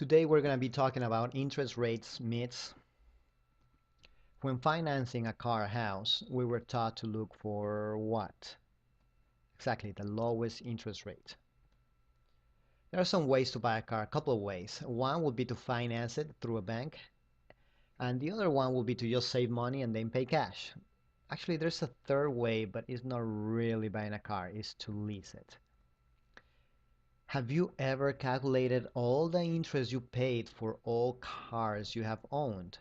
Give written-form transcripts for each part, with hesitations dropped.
Today we're going to be talking about interest rates myths. When financing a car or house, we were taught to look for what? Exactly, the lowest interest rate. There are some ways to buy a car, a couple of ways. One would be to finance it through a bank, and the other one would be to just save money and then pay cash. Actually, there's a third way, but it's not really buying a car, it's to lease it. Have you ever calculated all the interest you paid for all cars you have owned?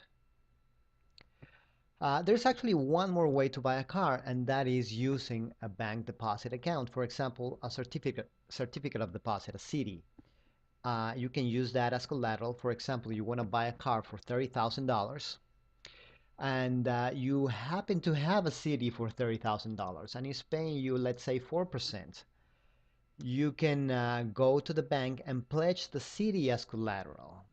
There's actually one more way to buy a car, and that is using a bank deposit account. For example, a certificate of deposit, a CD. You can use that as collateral. For example, you want to buy a car for $30,000, and you happen to have a CD for $30,000, and it's paying you, let's say, 4%. You can go to the bank and pledge the CD as collateral.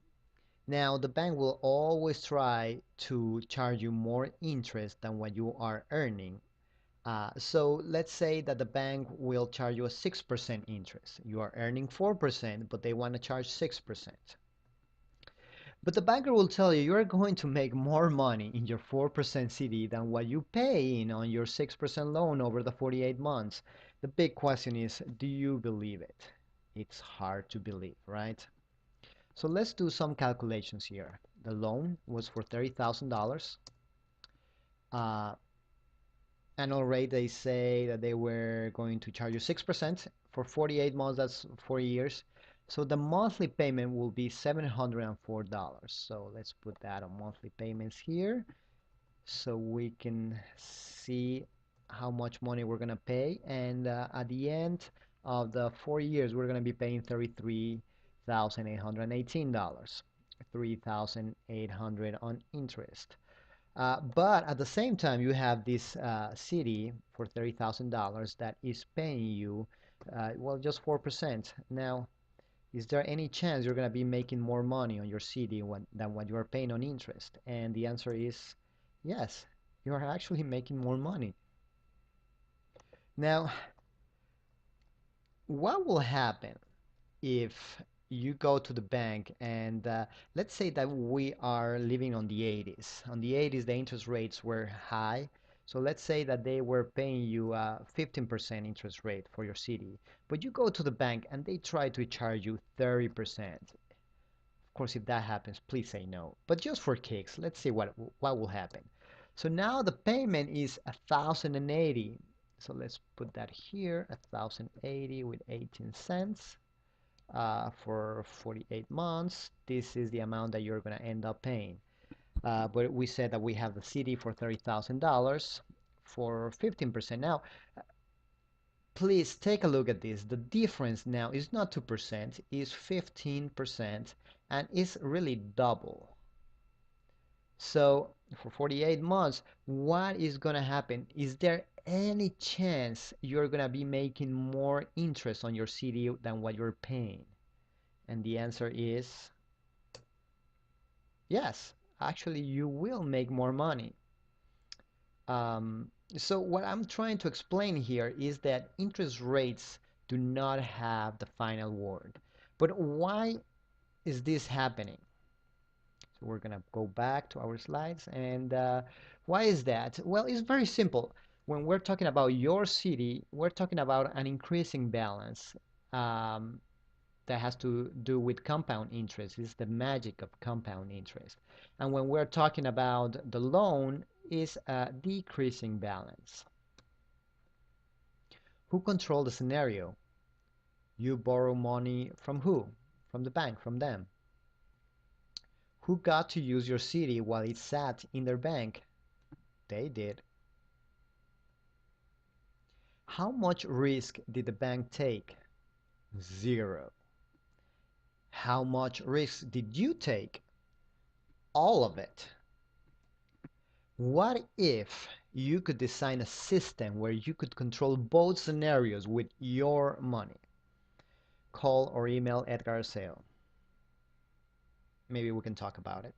Now, the bank will always try to charge you more interest than what you are earning. So let's say that the bank will charge you a 6% interest. You are earning 4%, but they want to charge 6%. But the banker will tell you you're going to make more money in your 4% CD than what you pay in on your 6% loan over the 48 months. The big question is, do you believe it? It's hard to believe, right? So let's do some calculations here. The loan was for $30,000. Annual rate, they say that they were going to charge you 6% for 48 months, that's 4 years. So the monthly payment will be $704. So let's put that on monthly payments here so we can see how much money we're going to pay. And at the end of the 4 years, we're going to be paying $33,818, 3,800 on interest. But at the same time, you have this city for $30,000 that is paying you, well, just 4%. Now, is there any chance you're going to be making more money on your CD than what you are paying on interest? And the answer is yes, you are actually making more money. Now, what will happen if you go to the bank and let's say that we are living on the 80s. On the 80s, the interest rates were high. So let's say that they were paying you a 15% interest rate for your CD, but you go to the bank and they try to charge you 30%. Of course, if that happens, please say no. But just for kicks, let's see what will happen. So now the payment is 1,080. So let's put that here, 1,080 with 18 cents for 48 months. This is the amount that you're going to end up paying. But we said that we have the CD for $30,000 for 15%. Now, please take a look at this. The difference now is not 2%, is 15%, and it's really double. So for 48 months, what is going to happen? Is there any chance you're going to be making more interest on your CD than what you're paying? And the answer is yes, actually, you will make more money. So what I'm trying to explain here is that interest rates do not have the final word. But why is this happening? So we're gonna go back to our slides, and why is that? Well, it's very simple. When we're talking about your city, we're talking about an increasing balance. Um, that has to do with compound interest. It's the magic of compound interest. And when we're talking about the loan, is a decreasing balance. Who control the scenario? You borrow money from who? From the bank, from them. Who got to use your city while it sat in their bank? They did. How much risk did the bank take? Zero. How much risk did you take? All of it. What if you could design a system where you could control both scenarios with your money? Call or email Edgar Sale. Maybe we can talk about it.